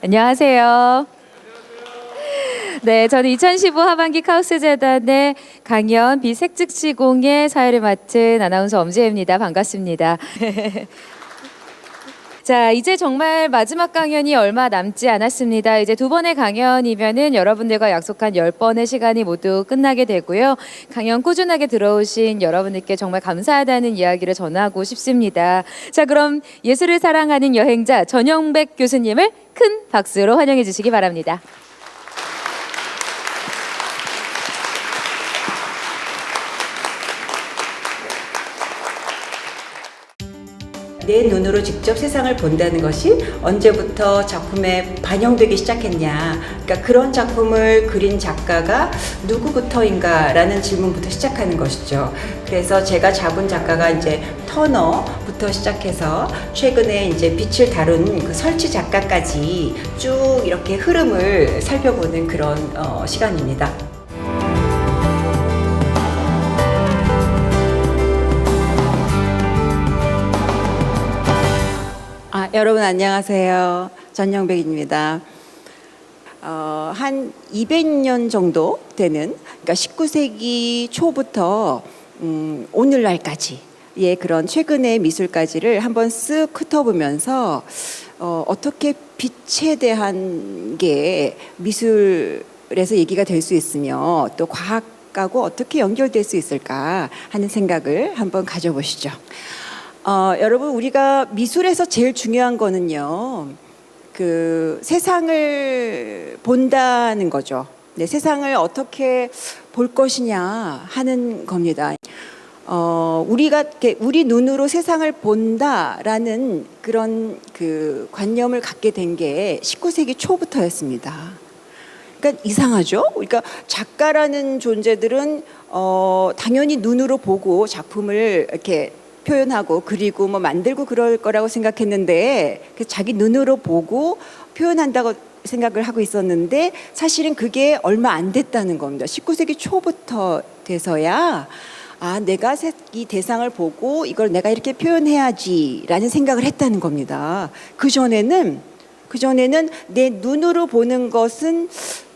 안녕하세요. 네, 저는 2015 하반기 카오스 재단의 강연 비색즉 시공의 사회를 맡은 아나운서 엄지혜입니다. 반갑습니다. 자, 이제 정말 마지막 강연이 얼마 남지 않았습니다. 이제 두 번의 강연이면은 여러분들과 약속한 10번의 시간이 모두 끝나게 되고요. 강연 꾸준하게 들어오신 여러분들께 정말 감사하다는 이야기를 전하고 싶습니다. 자, 그럼 예술을 사랑하는 여행자 전영백 교수님을 큰 박수로 환영해 주시기 바랍니다. 내 눈으로 직접 세상을 본다는 것이 언제부터 작품에 반영되기 시작했냐, 그러니까 그런 작품을 그린 작가가 누구부터인가라는 질문부터 시작하는 것이죠. 그래서 제가 잡은 작가가 이제 터너부터 시작해서 최근에 이제 빛을 다룬 그 설치 작가까지 쭉 이렇게 흐름을 살펴보는 그런 시간입니다. 여러분 안녕하세요. 전영백입니다. 한 200년 정도 되는, 그러니까 19세기 초부터 오늘날까지의 그런 최근의 미술까지를 한번 쓱 훑어보면서 어떻게 빛에 대한 게 미술에서 얘기가 될 수 있으며 또 과학하고 어떻게 연결될 수 있을까 하는 생각을 한번 가져보시죠. 여러분, 우리가 미술에서 제일 중요한 거는요, 그 세상을 본다는 거죠. 네, 세상을 어떻게 볼 것이냐 하는 겁니다. 우리 눈으로 세상을 본다라는 그런 그 관념을 갖게 된 게 19세기 초부터였습니다. 그러니까 이상하죠? 그러니까 작가라는 존재들은 당연히 눈으로 보고 작품을 이렇게 표현하고 그리고 뭐 만들고 그럴 거라고 생각했는데 자기 눈으로 보고 표현한다고 생각을 하고 있었는데 사실은 그게 얼마 안 됐다는 겁니다. 19세기 초부터 돼서야 내가 이 대상을 보고 이걸 내가 이렇게 표현해야지라는 생각을 했다는 겁니다. 그전에는 내 눈으로 보는 것은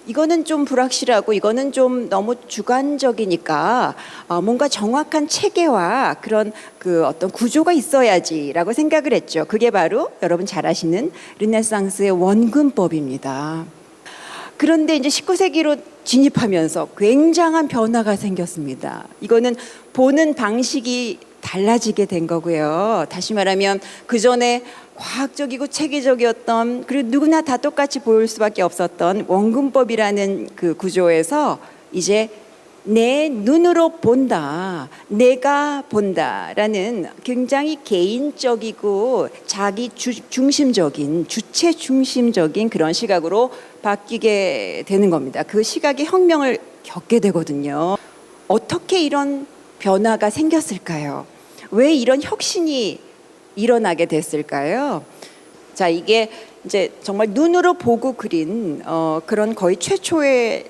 이거는 좀 불확실하고 이거는 좀 너무 주관적이니까 뭔가 정확한 체계와 그런 그 어떤 구조가 있어야지라고 생각을 했죠. 그게 바로 여러분 잘 아시는 르네상스의 원근법입니다. 그런데 이제 19세기로 진입하면서 굉장한 변화가 생겼습니다. 이거는 보는 방식이 달라지게 된 거고요. 다시 말하면 그전에 과학적이고 체계적이었던, 그리고 누구나 다 똑같이 보일 수밖에 없었던 원근법이라는 그 구조에서 이제 내 눈으로 본다, 내가 본다라는 굉장히 개인적이고 자기 중심적인, 주체 중심적인 그런 시각으로 바뀌게 되는 겁니다. 그 시각의 혁명을 겪게 되거든요. 어떻게 이런 변화가 생겼을까요? 왜 이런 혁신이 일어나게 됐을까요? 자, 이게 이제 정말 눈으로 보고 그린 그런 거의 최초의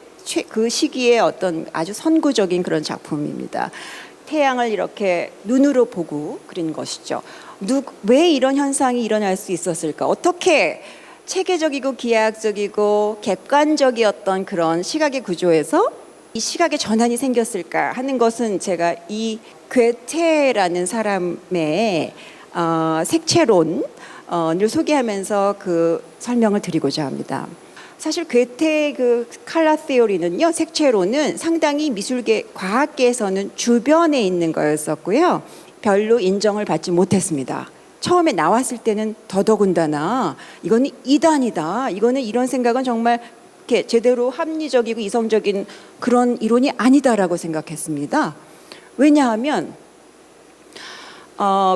그 시기의 어떤 아주 선구적인 그런 작품입니다. 태양을 이렇게 눈으로 보고 그린 것이죠. 왜 이런 현상이 일어날 수 있었을까? 어떻게 체계적이고 기하학적이고 객관적이었던 그런 시각의 구조에서 이 시각의 전환이 생겼을까 하는 것은 제가 이 괴테라는 사람의 색채론을 소개하면서 그 설명을 드리고자 합니다. 사실 괴테의 그 컬러 시어리는요, 색채론은 상당히 미술계, 과학계에서는 주변에 있는 거였었고요. 별로 인정을 받지 못했습니다. 처음에 나왔을 때는 더더군다나 이거는 이단이다, 이거는 이런 생각은 정말 이렇게 제대로 합리적이고 이성적인 그런 이론이 아니다라고 생각했습니다. 왜냐하면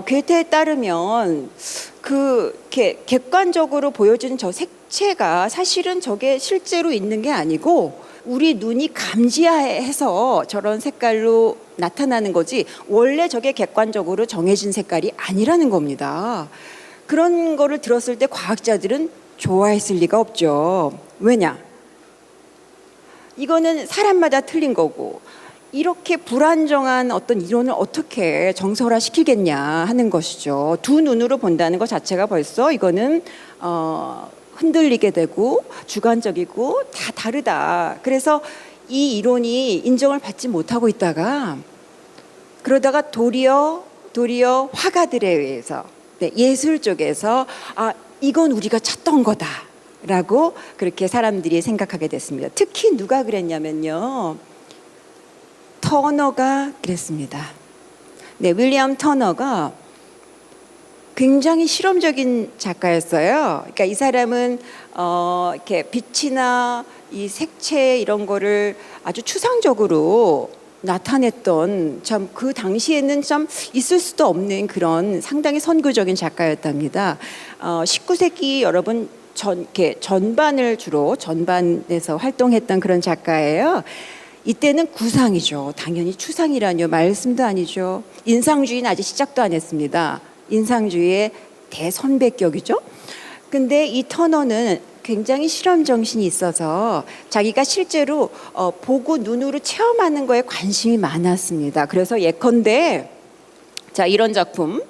괴테에 따르면 이렇게 객관적으로 보여지는 저 색채가 사실은 저게 실제로 있는 게 아니고 우리 눈이 감지해서 저런 색깔로 나타나는 거지 원래 저게 객관적으로 정해진 색깔이 아니라는 겁니다. 그런 거를 들었을 때 과학자들은 좋아했을 리가 없죠. 왜냐? 이거는 사람마다 틀린 거고 이렇게 불안정한 어떤 이론을 어떻게 정설화시키겠냐 하는 것이죠. 두 눈으로 본다는 것 자체가 벌써 이거는 흔들리게 되고 주관적이고 다 다르다. 그래서 이 이론이 인정을 받지 못하고 있다가 그러다가 도리어 화가들에 의해서 예술 쪽에서 이건 우리가 찾던 거다라고 그렇게 사람들이 생각하게 됐습니다. 특히 누가 그랬냐면요. 터너가 그랬습니다. 윌리엄 터너가 굉장히 실험적인 작가였어요. 그러니까 이 사람은 이렇게 빛이나 이 색채 이런 거를 아주 추상적으로 나타냈던 참 그 당시에는 참 있을 수도 없는 그런 상당히 선구적인 작가였답니다. 19세기 여러분 이렇게 전반에서 활동했던 그런 작가예요. 이때는 구상이죠. 당연히 추상이라뇨. 말씀도 아니죠. 인상주의는 아직 시작도 안 했습니다. 인상주의의 대선배격이죠. 근데 이 터너는 굉장히 실험 정신이 있어서 자기가 실제로 보고 눈으로 체험하는 거에 관심이 많았습니다. 그래서 예컨대 자 이런 작품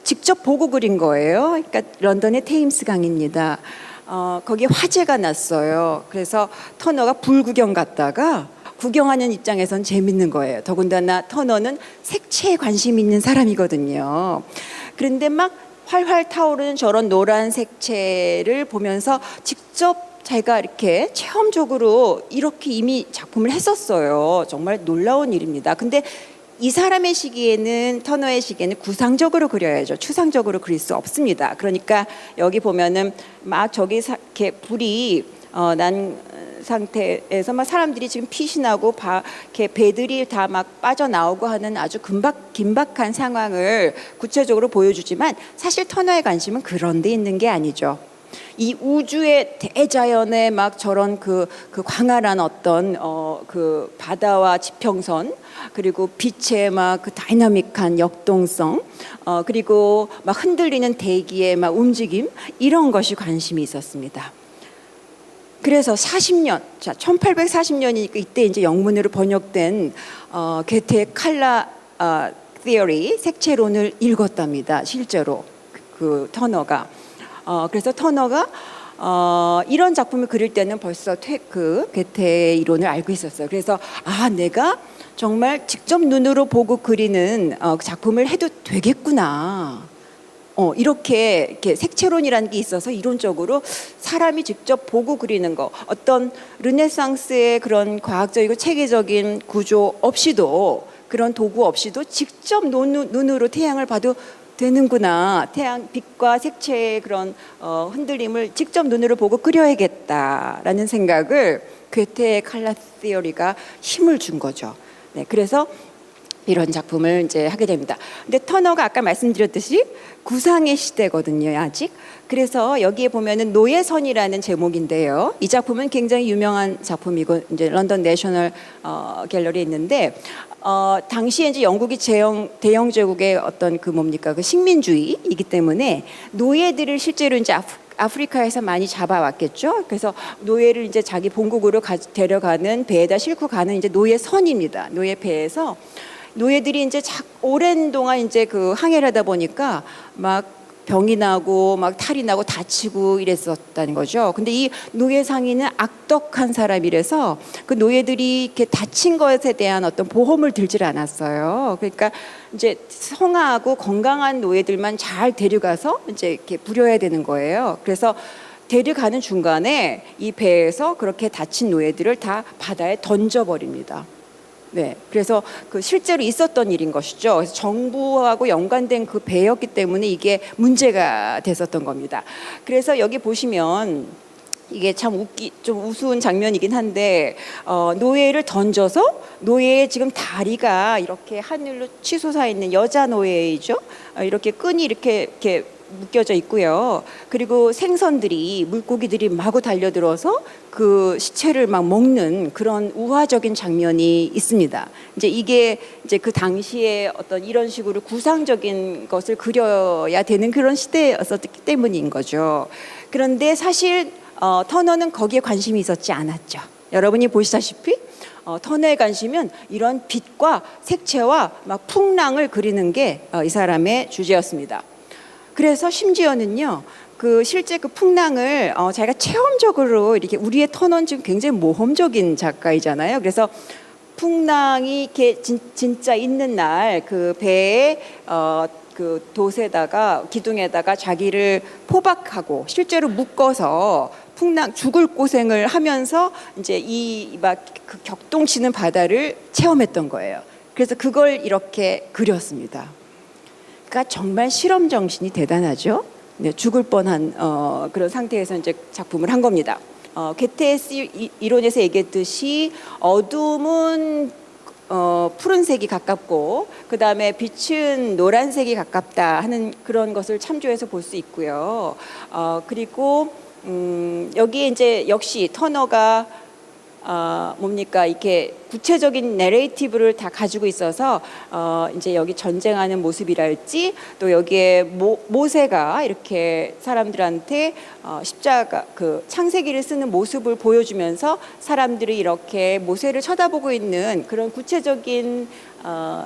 직접 보고 그린 거예요. 그러니까 런던의 테임스 강입니다. 거기에 화재가 났어요. 그래서 터너가 불구경 갔다가 구경하는 입장에선 재밌는 거예요. 더군다나 터너는 색채에 관심 있는 사람이거든요. 그런데 막 활활 타오르는 저런 노란 색채를 보면서 직접 제가 이렇게 체험적으로 이렇게 이미 작품을 했었어요. 정말 놀라운 일입니다. 근데 이 사람의 시기에는 터너의 시기에는 구상적으로 그려야죠. 추상적으로 그릴 수 없습니다. 그러니까 여기 보면은 막 저기 이렇게 불이 난 상태에서 막 사람들이 지금 pit이 나고 이렇게 배들이 다 막 빠져나오고 하는 아주 긴박한 상황을 구체적으로 보여주지만 사실 터너의 관심은 그런 데 있는 게 아니죠. 이 우주의 대자연의 막 저런 그 광활한 어떤 그 바다와 지평선 그리고 빛의 막 그 다이나믹한 역동성 그리고 막 흔들리는 대기의 막 움직임 이런 것이 관심이 있었습니다. 그래서 40년, 자 1840년이니까 이때 이제 영문으로 번역된 게테의 칼라 티어리 색채론을 읽었답니다. 실제로 그 터너가. 그래서 터너가 이런 작품을 그릴 때는 벌써 그 게테의 이론을 알고 있었어요. 그래서 내가 정말 직접 눈으로 보고 그리는 작품을 해도 되겠구나. 이렇게 색채론이라는 게 있어서 이론적으로 사람이 직접 보고 그리는 거 어떤 르네상스의 그런 과학적이고 체계적인 구조 없이도 그런 도구 없이도 직접 눈으로 태양을 봐도 되는구나. 태양 빛과 색채의 그런 흔들림을 직접 눈으로 보고 그려야겠다라는 생각을 괴테의 칼라 티어리가 힘을 준 거죠. 네, 그래서 이런 작품을 이제 하게 됩니다. 근데 터너가 아까 말씀드렸듯이 구상의 시대거든요, 아직. 그래서 여기에 보면은 노예선이라는 제목인데요. 이 작품은 굉장히 유명한 작품이고 이제 런던 내셔널 갤러리에 있는데 당시에 이제 영국이 대영 제국의 어떤 그 식민주의이기 때문에 노예들을 실제로 이제 아프리카에서 많이 잡아왔겠죠. 그래서 노예를 이제 자기 본국으로 데려가는 배에다 싣고 가는 이제 노예선입니다. 노예배에서 노예들이 이제 오랜 동안 이제 그 항해를 하다 보니까 막 병이 나고 막 탈이 나고 다치고 이랬었다는 거죠. 근데 이 노예 상인은 악덕한 사람이라서 그 노예들이 이렇게 다친 것에 대한 어떤 보험을 들질 않았어요. 그러니까 이제 성하고 건강한 노예들만 잘 데려가서 이제 이렇게 부려야 되는 거예요. 그래서 데려가는 중간에 이 배에서 그렇게 다친 노예들을 다 바다에 던져버립니다. 네, 그래서 그 실제로 있었던 일인 것이죠. 그래서 정부하고 연관된 그 배였기 때문에 이게 문제가 됐었던 겁니다. 그래서 여기 보시면 이게 참 좀 우스운 장면이긴 한데 노예를 던져서 노예의 지금 다리가 이렇게 하늘로 치솟아 있는 여자 노예이죠. 이렇게 끈이 이렇게 묶여져 있고요. 그리고 생선들이 물고기들이 마구 달려들어서 그 시체를 막 먹는 그런 우화적인 장면이 있습니다. 이제 이게 이제 그 당시에 어떤 이런 식으로 구상적인 것을 그려야 되는 그런 시대였었기 때문인 거죠. 그런데 사실 터너는 거기에 관심이 있었지 않았죠. 여러분이 보시다시피 터너의 관심은 이런 빛과 색채와 막 풍랑을 그리는 게 이 사람의 주제였습니다. 그래서 심지어는요 실제 그 풍랑을 자기가 체험적으로 이렇게 우리의 터는 지금 굉장히 모험적인 작가이잖아요. 그래서 풍랑이 이렇게 진짜 있는 날 그 배에 그 돛에다가 기둥에다가 자기를 포박하고 실제로 묶어서 풍랑 죽을 고생을 하면서 이제 이 막 그 격동치는 바다를 체험했던 거예요. 그래서 그걸 이렇게 그렸습니다. 그러니까 정말 실험 정신이 대단하죠. 네, 죽을 뻔한 그런 상태에서 이제 작품을 한 겁니다. 게테스 이론에서 얘기했듯이 어둠은 푸른색이 가깝고 그 다음에 빛은 노란색이 가깝다 하는 그런 것을 참조해서 볼 수 있고요. 그리고 여기에 이제 역시 터너가 뭡니까 이렇게 구체적인 내레이티브를 다 가지고 있어서 이제 여기 전쟁하는 모습이랄지 또 여기에 모세가 이렇게 사람들한테 십자가 그 창세기를 쓰는 모습을 보여주면서 사람들이 이렇게 모세를 쳐다보고 있는 그런 구체적인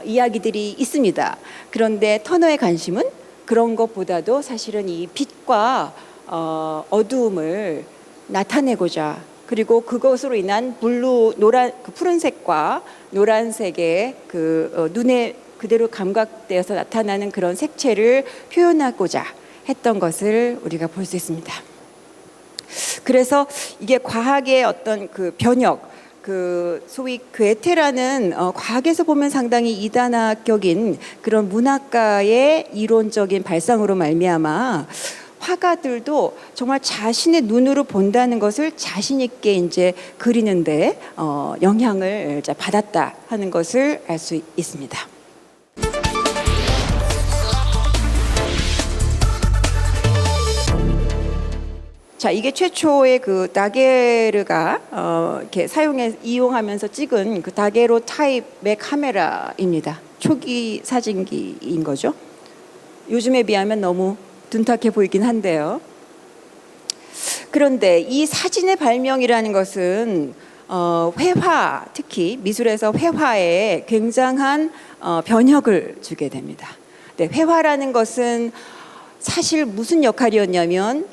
이야기들이 있습니다. 그런데 터너의 관심은 그런 것보다도 사실은 이 빛과 어두움을 나타내고자 그리고 그것으로 인한 노란 그 푸른색과 노란색의 그 눈에 그대로 감각되어서 나타나는 그런 색채를 표현하고자 했던 것을 우리가 볼 수 있습니다. 그래서 이게 과학의 어떤 그 변혁, 그 소위 괴테라는 과학에서 보면 상당히 이단학격인 그런 문학가의 이론적인 발상으로 말미암아 화가들도 정말 자신의 눈으로 본다는 것을 자신 있게 이제 그리는데 영향을 받았다 하는 것을 알 수 있습니다. 자, 이게 최초의 그 다게르가 이렇게 이용하면서 찍은 그 다게로 타입의 카메라입니다. 초기 사진기인 거죠. 요즘에 비하면 너무 둔탁해 보이긴 한데요. 그런데 이 사진의 발명이라는 것은 회화, 특히 미술에서 회화에 굉장한 변혁을 주게 됩니다. 네, 회화라는 것은 사실 무슨 역할이었냐면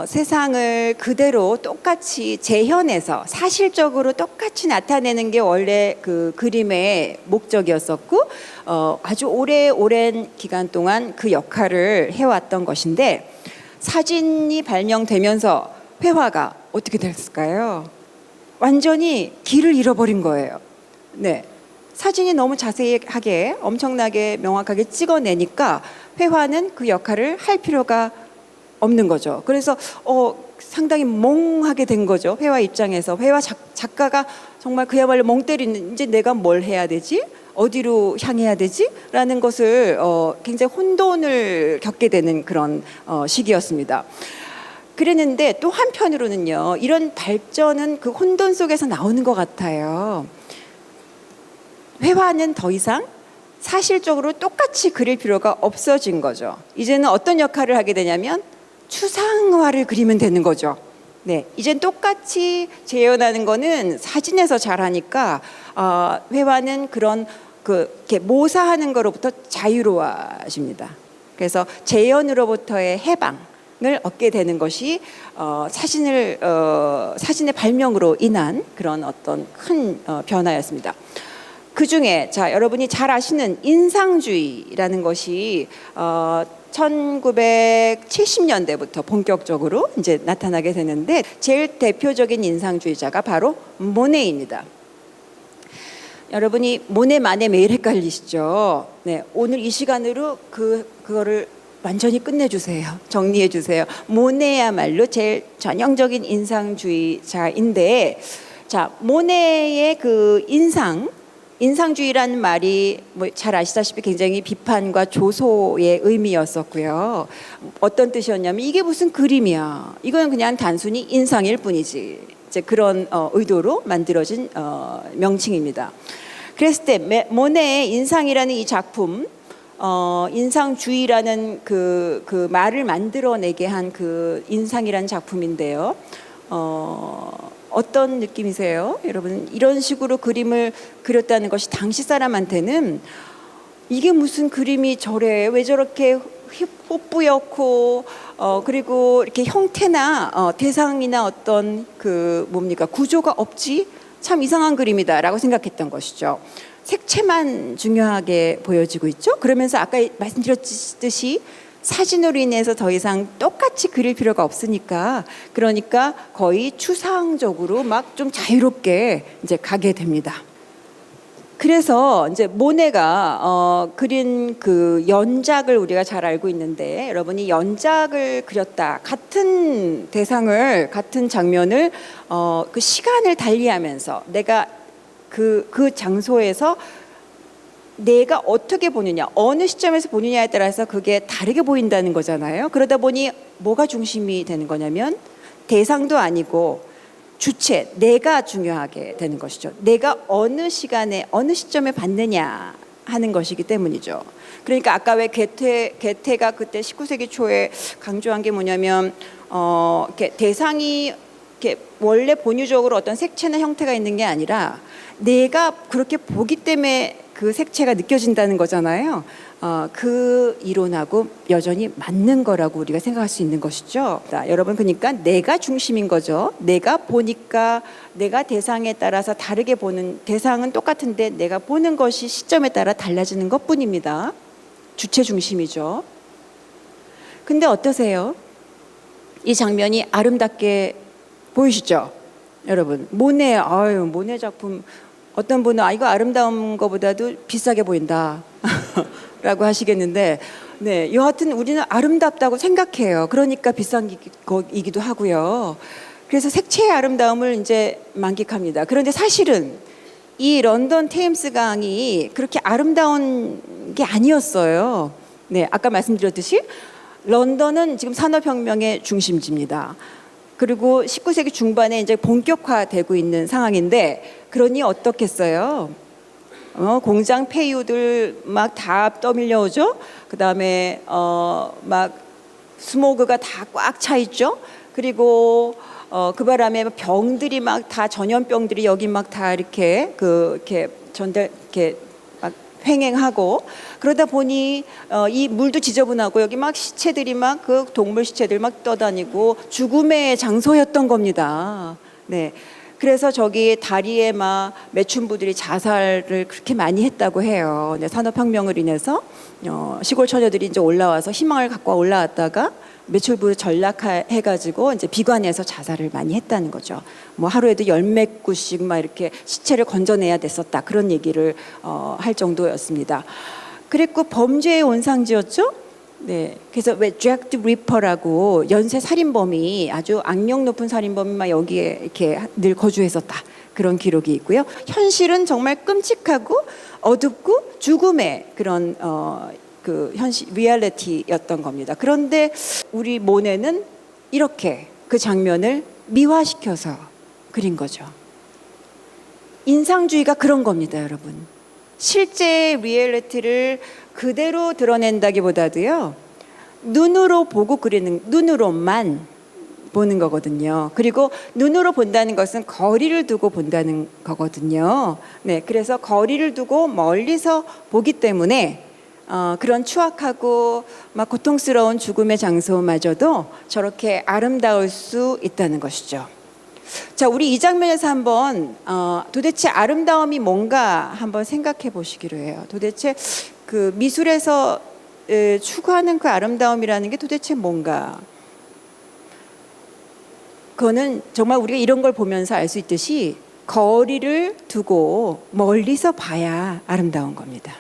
세상을 그대로 똑같이 재현해서 사실적으로 똑같이 나타내는 게 원래 그 그림의 목적이었었고 아주 오랜 기간 동안 그 역할을 해왔던 것인데 사진이 발명되면서 회화가 어떻게 됐을까요? 완전히 길을 잃어버린 거예요. 네, 사진이 너무 자세하게 엄청나게 명확하게 찍어내니까 회화는 그 역할을 할 필요가 없는 거죠. 그래서 상당히 멍하게 된 거죠. 회화 입장에서 회화 작가가 정말 그야말로 멍 때리는 이제 내가 뭘 해야 되지? 어디로 향해야 되지? 라는 것을 굉장히 혼돈을 겪게 되는 그런 시기였습니다. 그랬는데 또 한편으로는요. 이런 발전은 그 혼돈 속에서 나오는 것 같아요. 회화는 더 이상 사실적으로 똑같이 그릴 필요가 없어진 거죠. 이제는 어떤 역할을 하게 되냐면 추상화를 그리면 되는 거죠. 네, 이젠 똑같이 재현하는 거는 사진에서 잘하니까 회화는 그런 이렇게 모사하는 거로부터 자유로워집니다. 그래서 재현으로부터의 해방을 얻게 되는 것이 사진의 발명으로 인한 그런 어떤 큰 변화였습니다. 그 중에 여러분이 잘 아시는 인상주의라는 것이 1970년대부터 본격적으로 이제 나타나게 되는데 제일 대표적인 인상주의자가 바로 모네입니다. 여러분이 모네만의 매일 헷갈리시죠? 네, 오늘 이 시간으로 그거를 완전히 끝내주세요. 정리해주세요. 모네야말로 제일 전형적인 인상주의자인데, 모네의 그 인상주의라는 말이 뭐 잘 아시다시피 굉장히 비판과 조소의 의미였었고요. 어떤 뜻이었냐면 이게 무슨 그림이야. 이건 그냥 단순히 인상일 뿐이지. 이제 그런 의도로 만들어진 명칭입니다. 그랬을 때 모네의 인상이라는 이 작품, 인상주의라는 그 말을 만들어내게 한 그 인상이라는 작품인데요. 어떤 느낌이세요? 여러분, 이런 식으로 그림을 그렸다는 것이 당시 사람한테는 이게 무슨 그림이 저래? 왜 저렇게 뿌옇고 그리고 이렇게 형태나 대상이나 어떤 그 뭡니까 구조가 없지 참 이상한 그림이다라고 생각했던 것이죠. 색채만 중요하게 보여지고 있죠. 그러면서 아까 말씀드렸듯이 사진으로 인해서 더 이상 똑같이 그릴 필요가 없으니까 그러니까 거의 추상적으로 막 좀 자유롭게 이제 가게 됩니다. 그래서 이제 모네가 그린 그 연작을 우리가 잘 알고 있는데 여러분이 연작을 그렸다 같은 대상을 같은 장면을 그 시간을 달리하면서 내가 그 장소에서 내가 어떻게 보느냐 어느 시점에서 보느냐에 따라서 그게 다르게 보인다는 거잖아요. 그러다 보니 뭐가 중심이 되는 거냐면 대상도 아니고 주체, 내가 중요하게 되는 것이죠. 내가 어느 시간에 어느 시점에 봤느냐 하는 것이기 때문이죠. 그러니까 아까 왜 게테가 그때 19세기 초에 강조한 게 뭐냐면 이렇게 대상이 이렇게 원래 본유적으로 어떤 색채나 형태가 있는 게 아니라 내가 그렇게 보기 때문에 그 색채가 느껴진다는 거잖아요. 그 이론하고 여전히 맞는 거라고 우리가 생각할 수 있는 것이죠. 자, 여러분 그러니까 내가 중심인 거죠. 내가 보니까 내가 대상에 따라서 다르게 보는 대상은 똑같은데 내가 보는 것이 시점에 따라 달라지는 것뿐입니다. 주체 중심이죠. 근데 어떠세요? 이 장면이 아름답게 보이시죠? 여러분 모네 작품 어떤 분은 이거 아름다운 것보다도 비싸게 보인다 라고 하시겠는데 네, 여하튼 우리는 아름답다고 생각해요. 그러니까 비싼 거이기도 하고요. 그래서 색채의 아름다움을 이제 만끽합니다. 그런데 사실은 이 런던 테임스 강이 그렇게 아름다운 게 아니었어요. 네, 아까 말씀드렸듯이 런던은 지금 산업혁명의 중심지입니다. 그리고 19세기 중반에 이제 본격화되고 있는 상황인데 그러니 어떻겠어요? 공장 폐유들 막 다 떠밀려 오죠. 그 다음에 막 스모그가 다 꽉 차 있죠. 그리고 그 바람에 병들이 막 다 전염병들이 여기 막 다 이렇게 이렇게 이렇게 막 횡행하고 그러다 보니 이 물도 지저분하고 여기 막 시체들이 막 그 동물 시체들 막 떠다니고 죽음의 장소였던 겁니다. 네. 그래서 저기 다리에 막 매춘부들이 자살을 그렇게 많이 했다고 해요. 산업혁명을 인해서 시골 처녀들이 이제 올라와서 희망을 갖고 올라왔다가 매출부 전락해가지고 이제 비관해서 자살을 많이 했다는 거죠. 뭐 하루에도 10몇 구씩 막 이렇게 시체를 건져내야 됐었다 그런 얘기를 할 정도였습니다. 그랬고 범죄의 온상지였죠. 네, 그래서 왜 잭 더 리퍼라고 연쇄 살인범이 아주 악명 높은 살인범이 막 여기에 이렇게 늘 거주했었다 그런 기록이 있고요. 현실은 정말 끔찍하고 어둡고 죽음의 그런 그 현실 리얼리티였던 겁니다. 그런데 우리 모네는 이렇게 그 장면을 미화시켜서 그린 거죠. 인상주의가 그런 겁니다, 여러분. 실제 리얼리티를 그대로 드러낸다기보다도요 눈으로 보고 그리는 눈으로만 보는 거거든요. 그리고 눈으로 본다는 것은 거리를 두고 본다는 거거든요. 네, 그래서 거리를 두고 멀리서 보기 때문에 그런 추악하고 막 고통스러운 죽음의 장소마저도 저렇게 아름다울 수 있다는 것이죠. 자, 우리 이 장면에서 한번 도대체 아름다움이 뭔가 한번 생각해 보시기로 해요. 도대체 그 미술에서 추구하는 그 아름다움이라는 게 도대체 뭔가? 그거는 정말 우리가 이런 걸 보면서 알 수 있듯이 거리를 두고 멀리서 봐야 아름다운 겁니다.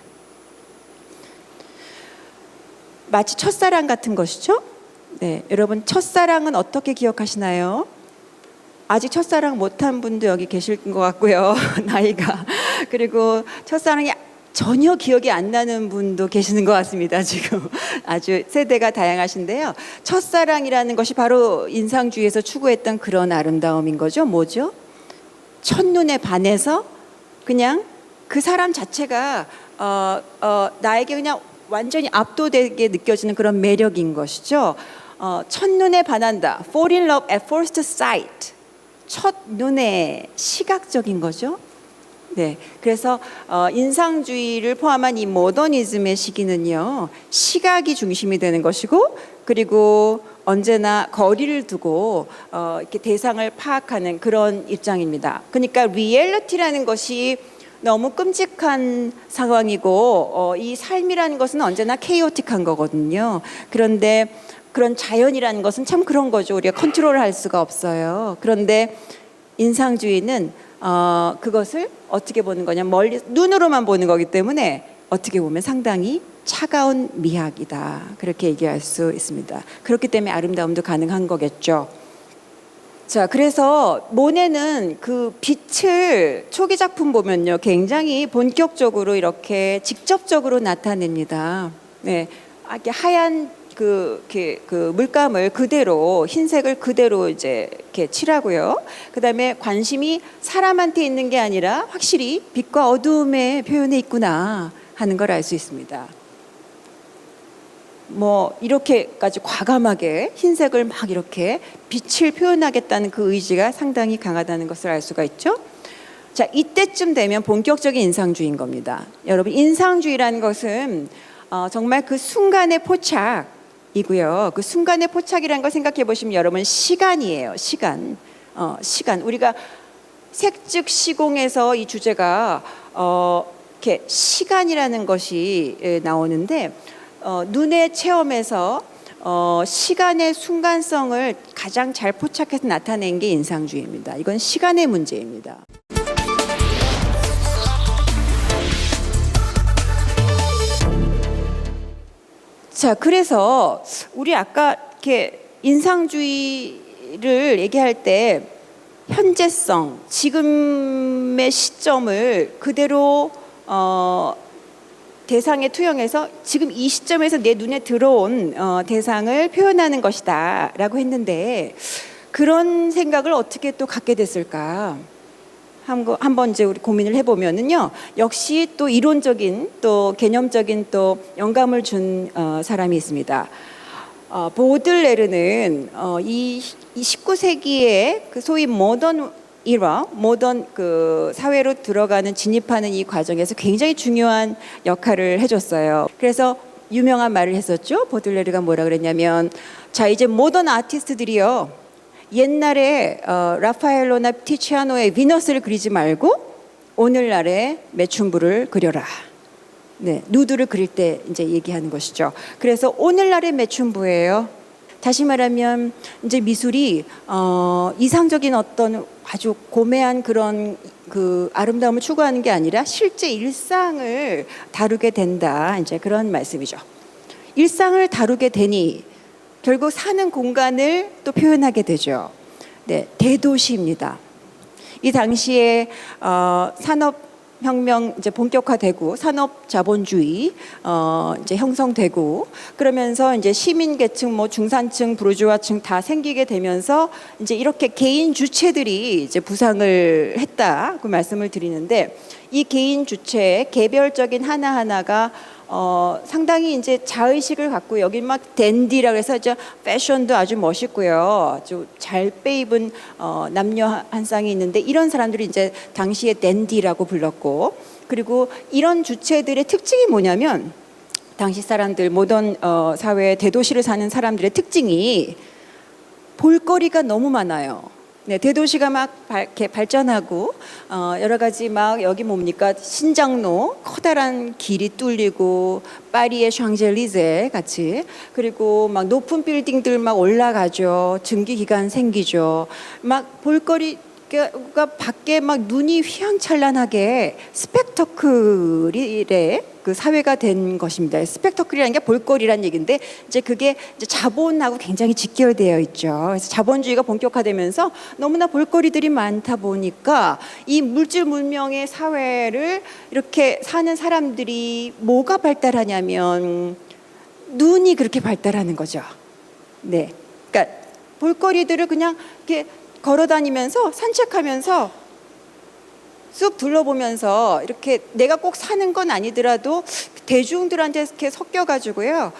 마치 첫사랑 같은 것이죠. 네, 여러분 첫사랑은 어떻게 기억하시나요? 아직 첫사랑 못한 분도 여기 계실 것 같고요. 나이가. 그리고 첫사랑이 전혀 기억이 안 나는 분도 계시는 것 같습니다. 지금 아주 세대가 다양하신데요. 첫사랑이라는 것이 바로 인상주의에서 추구했던 그런 아름다움인 거죠. 뭐죠? 첫눈에 반해서 그냥 그 사람 자체가 나에게 그냥 완전히 압도되게 느껴지는 그런 매력인 것이죠. 첫눈에 반한다. Fall in love at first sight. 첫눈에 시각적인 거죠. 네, 그래서 인상주의를 포함한 이 모더니즘의 시기는요, 시각이 중심이 되는 것이고, 그리고 언제나 거리를 두고 이렇게 대상을 파악하는 그런 입장입니다. 그러니까 리얼리티라는 것이 너무 끔찍한 상황이고, 이 삶이라는 것은 언제나 케이오틱한 거거든요. 그런데 그런 자연이라는 것은 참 그런 거죠. 우리가 컨트롤할 수가 없어요. 그런데 인상주의는 그것을 어떻게 보는 거냐, 멀리 눈으로만 보는 거기 때문에 어떻게 보면 상당히 차가운 미학이다, 그렇게 얘기할 수 있습니다. 그렇기 때문에 아름다움도 가능한 거겠죠. 자, 그래서 모네는 그 빛을 초기 작품 보면요, 굉장히 본격적으로 이렇게 직접적으로 나타냅니다. 네, 이렇게 하얀 그 물감을 그대로, 흰색을 그대로 이제 이렇게 칠하고요. 그다음에 관심이 사람한테 있는 게 아니라 확실히 빛과 어두움의 표현에 있구나 하는 걸 알 수 있습니다. 뭐 이렇게까지 과감하게 흰색을 막 이렇게 빛을 표현하겠다는 그 의지가 상당히 강하다는 것을 알 수가 있죠. 자, 이때쯤 되면 본격적인 인상주의인 겁니다. 여러분, 인상주의라는 것은 정말 그 순간의 포착이고요. 그 순간의 포착이라는 걸 생각해 보시면 여러분, 시간이에요. 시간. 시간. 우리가 색즉 시공에서 이 주제가 이렇게 시간이라는 것이 나오는데, 눈의 체험에서 시간의 순간성을 가장 잘 포착해서 나타낸 게 인상주의입니다. 이건 시간의 문제입니다. 자, 그래서 우리 아까 이렇게 인상주의를 얘기할 때 현재성, 지금의 시점을 그대로 대상에 투영해서 지금 이 시점에서 내 눈에 들어온 대상을 표현하는 것이다 라고 했는데, 그런 생각을 어떻게 또 갖게 됐을까? 한번 이제 우리 고민을 해보면은요, 역시 또 이론적인, 또 개념적인 또 영감을 준 사람이 있습니다. 보들레르는 이 19세기의 그 소위 모던 이라, 모던 그 사회로 들어가는, 진입하는 이 과정에서 굉장히 중요한 역할을 해줬어요. 그래서 유명한 말을 했었죠. 보들레르가 뭐라 그랬냐면, 자, 이제 모던 아티스트들이요, 옛날에 라파엘로나 티치아노의 비너스를 그리지 말고 오늘날의 매춘부를 그려라. 네, 누드를 그릴 때 이제 얘기하는 것이죠. 그래서 오늘날의 매춘부예요. 다시 말하면 이제 미술이 이상적인 어떤 아주 고매한 그런 그 아름다움을 추구하는 게 아니라 실제 일상을 다루게 된다, 이제 그런 말씀이죠. 일상을 다루게 되니 결국 사는 공간을 또 표현하게 되죠. 네, 대도시입니다. 이 당시에 산업혁명 이제 본격화되고 산업 자본주의 이제 형성되고, 그러면서 이제 시민계층, 뭐 중산층, 부르주아층 다 생기게 되면서 이제 이렇게 개인 주체들이 이제 부상을 했다, 그 말씀을 드리는데, 이 개인 주체의 개별적인 하나하나가 상당히 이제 자의식을 갖고, 여기 막 댄디라고 해서 이제 패션도 아주 멋있고요, 아주 잘 빼입은 남녀 한 쌍이 있는데, 이런 사람들이 이제 당시에 댄디라고 불렀고, 그리고 이런 주체들의 특징이 뭐냐면, 당시 사람들, 모던 사회, 대도시를 사는 사람들의 특징이 볼거리가 너무 많아요. 네, 대도시가 막 이렇게 발전하고 여러 가지 막, 여기 뭡니까, 신장로, 커다란 길이 뚫리고, 파리의 샹젤리제 같이, 그리고 막 높은 빌딩들 막 올라가죠. 증기기관 생기죠. 막 볼거리가 밖에 막 눈이 휘황찬란하게 스펙터클의 그 사회가 된 것입니다. 스펙터클이라는 게 볼거리란 얘기인데, 이제 그게 이제 자본하고 굉장히 직결되어 있죠. 그래서 자본주의가 본격화되면서 너무나 볼거리들이 많다 보니까 이 물질 문명의 사회를 이렇게 사는 사람들이 뭐가 발달하냐면 눈이 그렇게 발달하는 거죠. 네, 그러니까 볼거리들을 그냥 이렇게 걸어다니면서 산책하면서 쑥 둘러보면서 이렇게 내가 꼭 사는 건 아니더라도 대중들한테 이렇게 섞여가지고요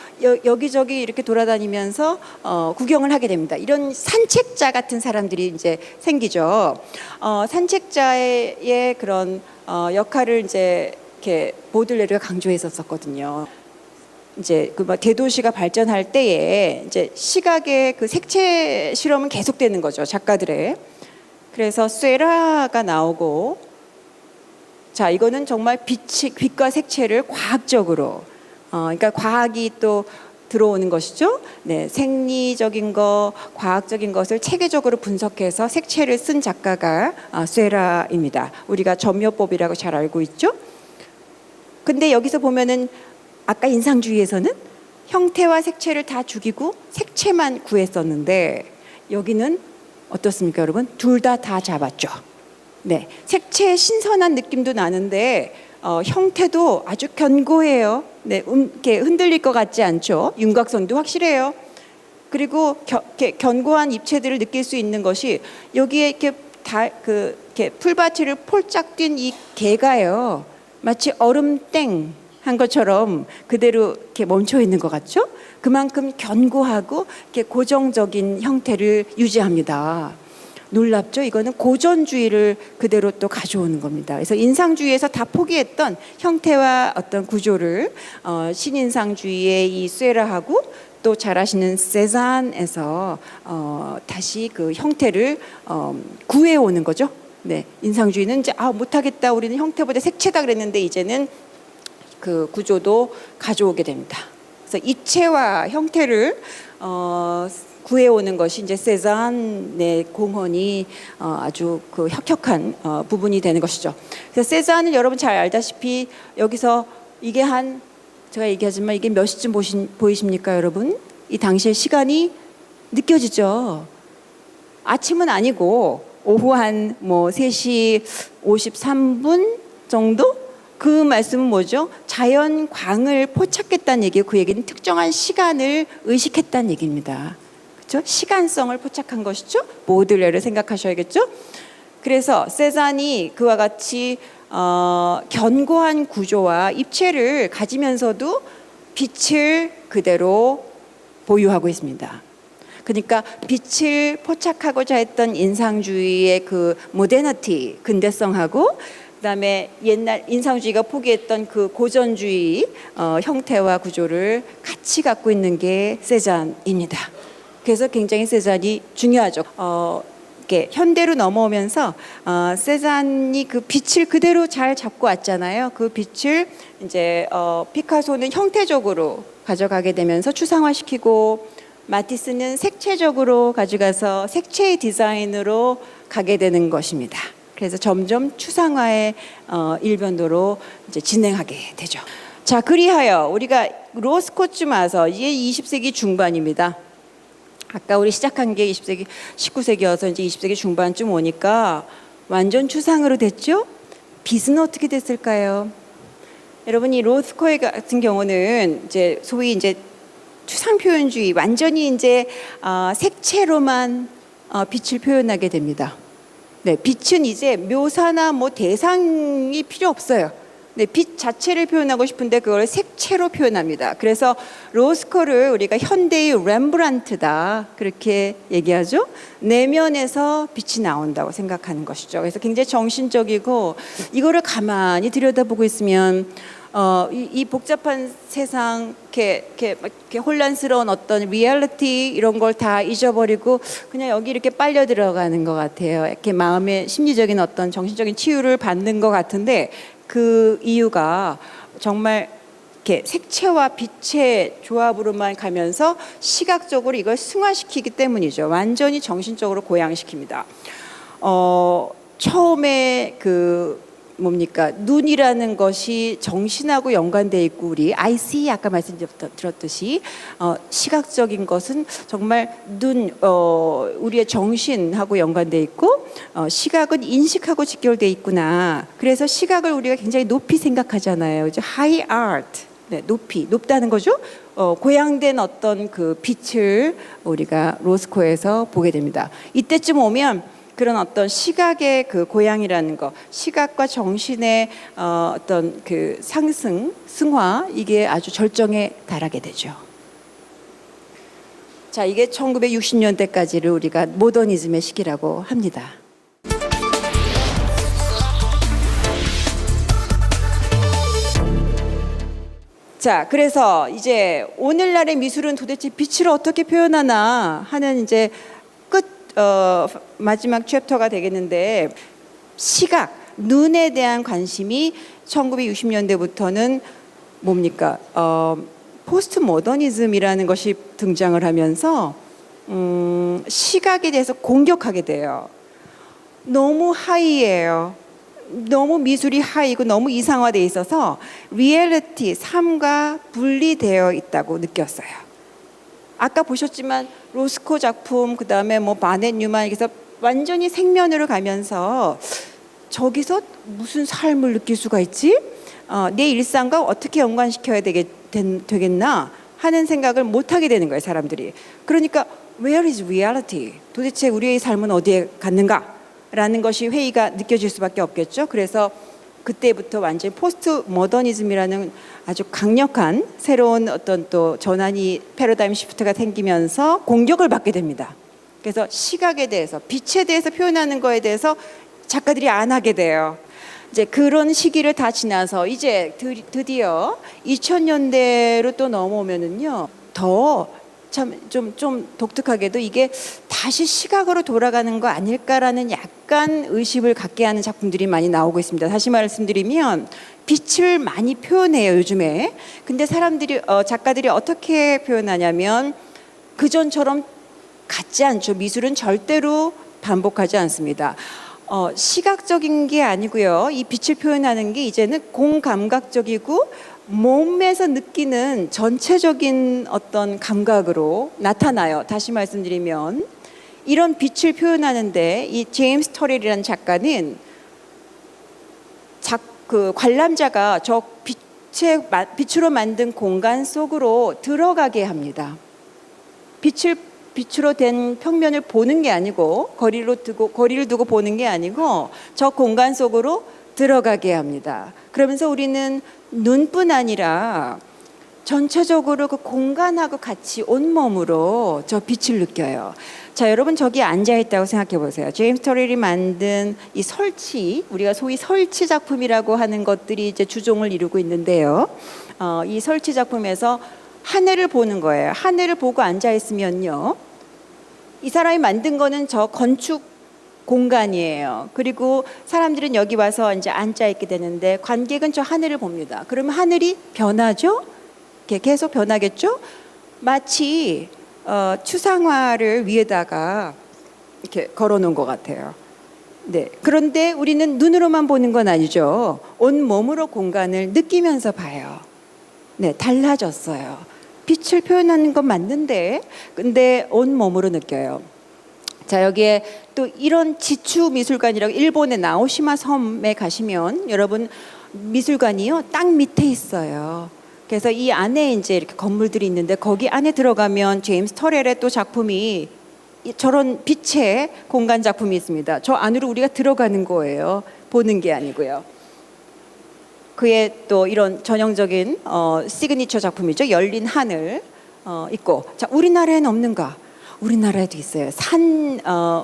여기저기 이렇게 돌아다니면서 구경을 하게 됩니다. 이런 산책자 같은 사람들이 이제 생기죠. 산책자의 그런 역할을 이제 이렇게 보들레르가 강조했었거든요. 이제 그 대도시가 발전할 때에 이제 시각의 그 색채 실험은 계속되는 거죠, 작가들의. 그래서 쇠라가 나오고, 자 이거는 정말 빛과 색채를 과학적으로, 그러니까 과학이 또 들어오는 것이죠. 네, 생리적인 거, 과학적인 것을 체계적으로 분석해서 색채를 쓴 작가가 쇠라입니다. 우리가 점묘법이라고 잘 알고 있죠. 근데 여기서 보면은 아까 인상주의에서는 형태와 색채를 다 죽이고 색채만 구했었는데 여기는 어떻습니까, 여러분? 둘 다 잡았죠. 네, 색채의 신선한 느낌도 나는데 형태도 아주 견고해요. 네, 이렇게 흔들릴 것 같지 않죠. 윤곽선도 확실해요. 그리고 이렇게 견고한 입체들을 느낄 수 있는 것이 여기에 이렇게 풀밭을 폴짝 뛴 이 개가요. 마치 얼음땡 한 것처럼 그대로 이렇게 멈춰 있는 것 같죠? 그만큼 견고하고 이렇게 고정적인 형태를 유지합니다. 놀랍죠? 이거는 고전주의를 그대로 또 가져오는 겁니다. 그래서 인상주의에서 다 포기했던 형태와 어떤 구조를 신인상주의의 이 쇠라하고 또 잘 아시는 세잔에서 다시 그 형태를 구해오는 거죠. 네, 인상주의는 이제 못하겠다, 우리는 형태보다 색채다 그랬는데 이제는 그 구조도 가져오게 됩니다. 그래서 입체와 형태를 구해오는 것이 이제 세잔의 공헌이 아주 그 혁혁한 부분이 되는 것이죠. 그래서 세잔은 여러분 잘 알다시피 여기서 이게 제가 얘기하지만 이게 몇 시쯤 보이십니까, 여러분? 이 당시의 시간이 느껴지죠. 아침은 아니고 오후 한 3시 53분 정도? 그 말씀은 뭐죠? 자연 광을 포착했다는 얘기예요. 그 얘기는 특정한 시간을 의식했다는 얘기입니다. 그렇죠? 시간성을 포착한 것이죠. 보들레를 생각하셔야겠죠. 그래서 세잔이 그와 같이 견고한 구조와 입체를 가지면서도 빛을 그대로 보유하고 있습니다. 그러니까 빛을 포착하고자 했던 인상주의의 그 모더니티, 근대성하고 그다음에 옛날 인상주의가 포기했던 그 고전주의 형태와 구조를 같이 갖고 있는 게 세잔입니다. 그래서 굉장히 세잔이 중요하죠. 이렇게 현대로 넘어오면서 세잔이 그 빛을 그대로 잘 잡고 왔잖아요. 그 빛을 이제 피카소는 형태적으로 가져가게 되면서 추상화시키고, 마티스는 색채적으로 가져가서 색채의 디자인으로 가게 되는 것입니다. 그래서 점점 추상화의 일변도로 이제 진행하게 되죠. 자, 그리하여 우리가 로스코쯤 와서 이제 20세기 중반입니다. 아까 우리 시작한 게 20세기, 19세기여서 이제 20세기 중반쯤 오니까 완전 추상으로 됐죠? 빛은 어떻게 됐을까요? 여러분, 이 로스코 같은 경우는 이제 소위 이제 추상 표현주의, 완전히 이제 색채로만 빛을 표현하게 됩니다. 네, 빛은 이제 묘사나 대상이 필요 없어요. 네, 빛 자체를 표현하고 싶은데 그걸 색채로 표현합니다. 그래서 로스코를 우리가 현대의 렘브란트다 그렇게 얘기하죠. 내면에서 빛이 나온다고 생각하는 것이죠. 그래서 굉장히 정신적이고, 이거를 가만히 들여다보고 있으면 이 복잡한 세상, 이렇게 혼란스러운 어떤 리얼리티 이런 걸 다 잊어버리고 그냥 여기 이렇게 빨려 들어가는 것 같아요. 이렇게 마음의 심리적인 어떤 정신적인 치유를 받는 것 같은데, 그 이유가 정말 이렇게 색채와 빛의 조합으로만 가면서 시각적으로 이걸 승화시키기 때문이죠. 완전히 정신적으로 고양시킵니다. 처음에 눈이라는 것이 정신하고 연관돼 있고, 우리 I see 아까 말씀드렸듯이 시각적인 것은 정말 우리의 정신하고 연관돼 있고, 시각은 인식하고 직결돼 있구나. 그래서 시각을 우리가 굉장히 높이 생각하잖아요. high art, 네, 높다는 거죠. 고양된 어떤 그 빛을 우리가 로스코에서 보게 됩니다. 이때쯤 오면 그런 어떤 시각의 그 고양이라는 거, 시각과 정신의 어떤 그 상승, 승화, 이게 아주 절정에 달하게 되죠. 자, 이게 1960년대까지를 우리가 모더니즘의 시기라고 합니다. 자, 그래서 이제 오늘날의 미술은 도대체 빛을 어떻게 표현하나 하는 이제 마지막 챕터가 되겠는데, 시각, 눈에 대한 관심이 1960년대부터는 뭡니까? 포스트 모더니즘이라는 것이 등장을 하면서 시각에 대해서 공격하게 돼요. 너무 하이예요. 너무 미술이 하이고 너무 이상화돼 있어서 리얼리티, 삶과 분리되어 있다고 느꼈어요. 아까 보셨지만 로스코 작품, 그다음에 뭐 바넷 뉴만, 그래서 완전히 생면으로 가면서 저기서 무슨 삶을 느낄 수가 있지? 내 일상과 어떻게 연관시켜야 되겠나 하는 생각을 못하게 되는 거예요, 사람들이. 그러니까 where is reality? 도대체 우리의 삶은 어디에 갔는가? 라는 것이 회의가 느껴질 수밖에 없겠죠. 그래서 그때부터 완전히 포스트 모더니즘이라는 아주 강력한 새로운 어떤 또 전환이, 패러다임 시프트가 생기면서 공격을 받게 됩니다. 그래서 시각에 대해서, 빛에 대해서 표현하는 거에 대해서 작가들이 안 하게 돼요. 이제 그런 시기를 다 지나서 이제 드디어 2000년대로 또 넘어오면은요, 더 참 좀 독특하게도 이게 다시 시각으로 돌아가는 거 아닐까라는 약간 의심을 갖게 하는 작품들이 많이 나오고 있습니다. 다시 말씀드리면 빛을 많이 표현해요, 요즘에. 근데 작가들이 어떻게 표현하냐면 그전처럼 같지 않죠. 미술은 절대로 반복하지 않습니다. 시각적인 게 아니고요. 이 빛을 표현하는 게 이제는 공감각적이고 몸에서 느끼는 전체적인 어떤 감각으로 나타나요. 다시 말씀드리면 이런 빛을 표현하는데 이 제임스 터렐이라는 작가는 그 관람자가 저 빛으로 만든 공간 속으로 들어가게 합니다. 빛으로 된 평면을 보는 게 아니고 거리를 두고 보는 게 아니고 저 공간 속으로 들어가게 합니다. 그러면서 우리는 눈뿐 아니라 전체적으로 그 공간하고 같이 온몸으로 저 빛을 느껴요. 자, 여러분 저기 앉아 있다고 생각해 보세요. 제임스 터렐이 만든 이 설치, 우리가 소위 설치 작품이라고 하는 것들이 이제 주종을 이루고 있는데요. 이 설치 작품에서 하늘을 보는 거예요. 하늘을 보고 앉아 있으면요, 이 사람이 만든 거는 저 건축 공간이에요. 그리고 사람들은 여기 와서 이제 앉아 있게 되는데 관객은 저 하늘을 봅니다. 그러면 하늘이 변하죠? 이렇게 계속 변하겠죠? 마치 추상화를 위에다가 이렇게 걸어놓은 것 같아요. 네. 그런데 우리는 눈으로만 보는 건 아니죠. 온 몸으로 공간을 느끼면서 봐요. 네, 달라졌어요. 빛을 표현하는 건 맞는데, 근데 온 몸으로 느껴요. 자, 여기에 또 이런 지추 미술관이라고 일본의 나오시마 섬에 가시면 여러분 미술관이요, 땅 밑에 있어요. 그래서 이 안에 이제 이렇게 건물들이 있는데 거기 안에 들어가면 제임스 터렐의 또 작품이 저런 빛의 공간 작품이 있습니다. 저 안으로 우리가 들어가는 거예요. 보는 게 아니고요. 그의 또 이런 전형적인 시그니처 작품이죠. 열린 하늘 있고. 자, 우리나라에는 없는가? 우리나라에도 있어요.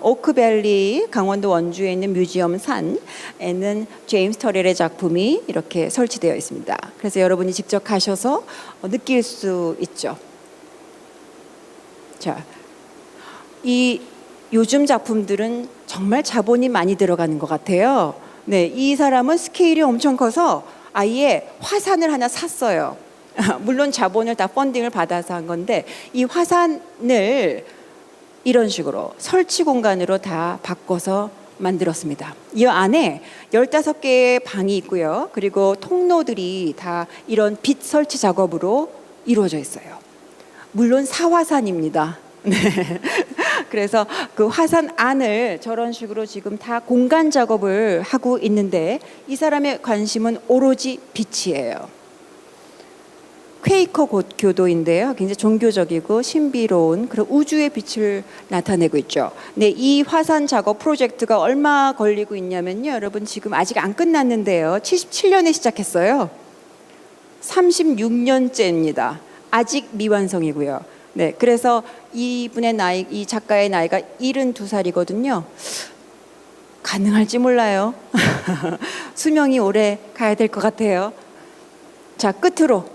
오크밸리, 강원도 원주에 있는 뮤지엄 산에는 제임스 터렐의 작품이 이렇게 설치되어 있습니다. 그래서 여러분이 직접 가셔서 느낄 수 있죠. 자, 이 요즘 작품들은 정말 자본이 많이 들어가는 것 같아요. 네, 이 사람은 스케일이 엄청 커서 아예 화산을 하나 샀어요. 물론 자본을 다 펀딩을 받아서 한 건데 이 화산을 이런 식으로 설치 공간으로 다 바꿔서 만들었습니다. 이 안에 15개의 방이 있고요. 그리고 통로들이 다 이런 빛 설치 작업으로 이루어져 있어요. 물론 사화산입니다. 네. 그래서 그 화산 안을 저런 식으로 지금 다 공간 작업을 하고 있는데 이 사람의 관심은 오로지 빛이에요. 퀘이커 교도인데요. 굉장히 종교적이고 신비로운 그런 우주의 빛을 나타내고 있죠. 네, 이 화산 작업 프로젝트가 얼마 걸리고 있냐면요. 여러분 지금 아직 안 끝났는데요. 77년에 시작했어요. 36년째입니다. 아직 미완성이고요. 네, 그래서 이분의 나이, 이 작가의 나이가 72살이거든요. 가능할지 몰라요. 수명이 오래 가야 될 것 같아요. 자, 끝으로.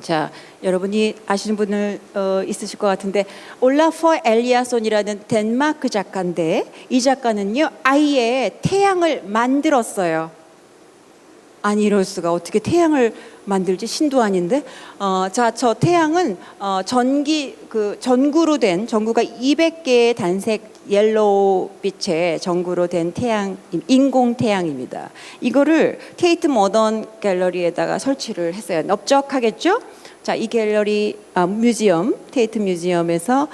자, 여러분이 아시는 분을 있으실 것 같은데 올라퍼 엘리아손이라는 덴마크 작가인데 이 작가는요 아예 태양을 만들었어요. 아니 이럴 수가 어떻게 태양을 만들지 신도 아닌데 자, 저 태양은 전구로 된 전구가 200개의 단색 옐로우 빛의 전구로 된 태양 인공 태양입니다. 이거를 테이트 모던 갤러리에다가 설치를 했어요. 넓적하겠죠? 자, 이 갤러리 뮤지엄 테이트 뮤지엄에서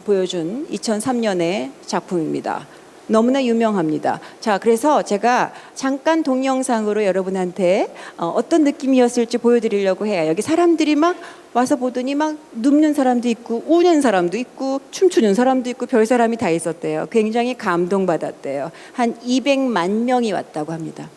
보여준 2003년의 작품입니다. 너무나 유명합니다. 자, 그래서 제가 잠깐 동영상으로 여러분한테 어떤 느낌이었을지 보여드리려고 해요. 여기 사람들이 막 와서 보더니 막 눕는 사람도 있고 우는 사람도 있고 춤추는 사람도 있고 별 사람이 다 있었대요. 굉장히 감동받았대요. 한 200만 명이 왔다고 합니다.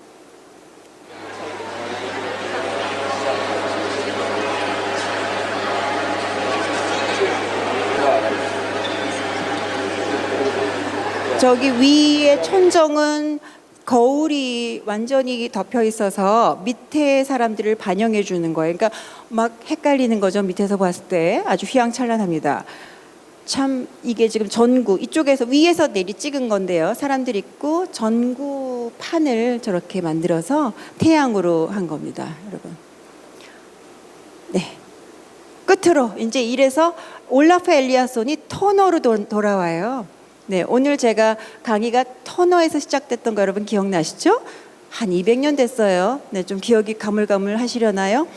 저기 위에 천정은 거울이 완전히 덮여 있어서 밑에 사람들을 반영해 주는 거예요. 그러니까 막 헷갈리는 거죠. 밑에서 봤을 때 아주 휘황찬란합니다. 참 이게 지금 전구 이쪽에서 위에서 내리 찍은 건데요. 사람들 있고 전구판을 저렇게 만들어서 태양으로 한 겁니다, 여러분. 네. 끝으로 이제 이래서 올라프 엘리아손이 터너로 돌아와요. 네, 오늘 제가 강의가 터너에서 시작됐던 거 여러분 기억나시죠? 한 200년 됐어요. 네, 좀 기억이 가물가물 하시려나요?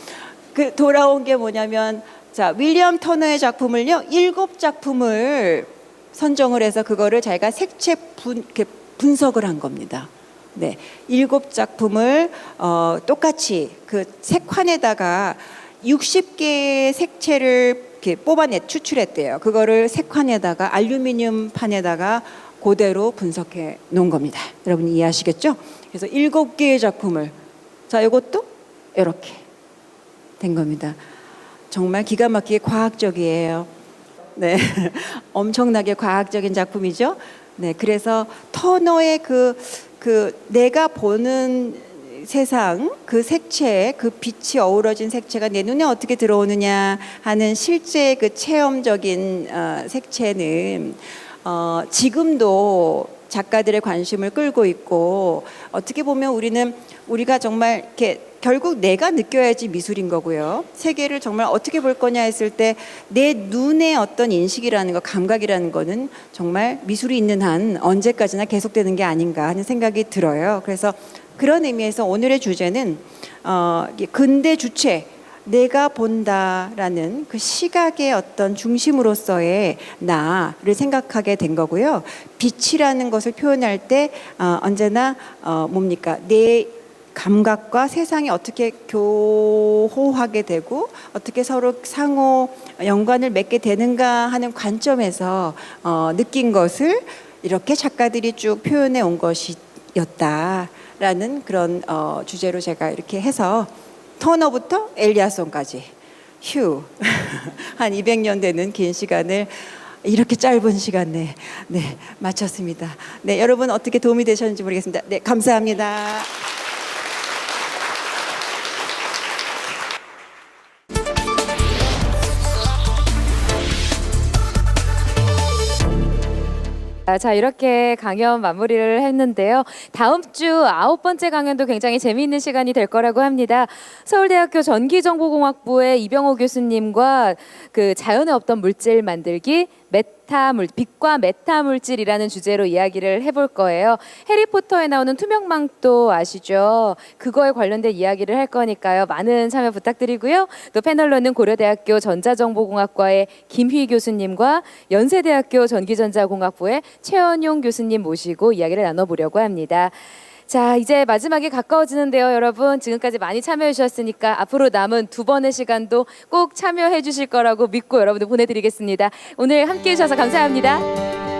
그 돌아온 게 뭐냐면 자, 윌리엄 터너의 작품을요. 7작품을 선정을 해서 그거를 자기가 색채 분석을 한 겁니다. 네, 7작품을 똑같이 그 색환에다가 60개의 색채를 이렇게 추출했대요. 그거를 색환에다가 알루미늄 판에다가 그대로 분석해 놓은 겁니다. 여러분 이해하시겠죠? 그래서 7개의 작품을 자, 이것도 이렇게 된 겁니다. 정말 기가 막히게 과학적이에요. 네, 엄청나게 과학적인 작품이죠. 네, 그래서 터너의 내가 보는 세상 그 색채 그 빛이 어우러진 색채가 내 눈에 어떻게 들어오느냐 하는 실제 그 체험적인 색채는 지금도 작가들의 관심을 끌고 있고 어떻게 보면 우리가 정말 이렇게 결국 내가 느껴야지 미술인 거고요. 세계를 정말 어떻게 볼 거냐 했을 때 내 눈의 어떤 인식이라는 거 감각이라는 거는 정말 미술이 있는 한 언제까지나 계속되는 게 아닌가 하는 생각이 들어요. 그래서 그런 의미에서 오늘의 주제는 근대 주체 내가 본다라는 그 시각의 어떤 중심으로서의 나를 생각하게 된 거고요. 빛이라는 것을 표현할 때 언제나 뭡니까? 내 감각과 세상이 어떻게 교호하게 되고 어떻게 서로 상호 연관을 맺게 되는가 하는 관점에서 느낀 것을 이렇게 작가들이 쭉 표현해 온 것이었다라는 그런 주제로 제가 이렇게 해서 터너부터 엘리아손까지 휴 한 200년 되는 긴 시간을 이렇게 짧은 시간에 네, 마쳤습니다. 네, 여러분 어떻게 도움이 되셨는지 모르겠습니다. 네, 감사합니다. 자, 이렇게 강연 마무리를 했는데요. 다음 주 9번째 강연도 굉장히 재미있는 시간이 될 거라고 합니다. 서울대학교 전기정보공학부의 이병호 교수님과 그 자연에 없던 물질 만들기 빛과 메타 물질이라는 주제로 이야기를 해볼 거예요. 해리포터에 나오는 투명망토 아시죠? 그거에 관련된 이야기를 할 거니까요. 많은 참여 부탁드리고요. 또 패널로는 고려대학교 전자정보공학과의 김휘 교수님과 연세대학교 전기전자공학부의 최원용 교수님 모시고 이야기를 나눠보려고 합니다. 자, 이제 마지막에 가까워지는데요, 여러분. 지금까지 많이 참여해 주셨으니까 앞으로 남은 두 번의 시간도 꼭 참여해 주실 거라고 믿고 여러분들 보내드리겠습니다. 오늘 함께 해주셔서 감사합니다.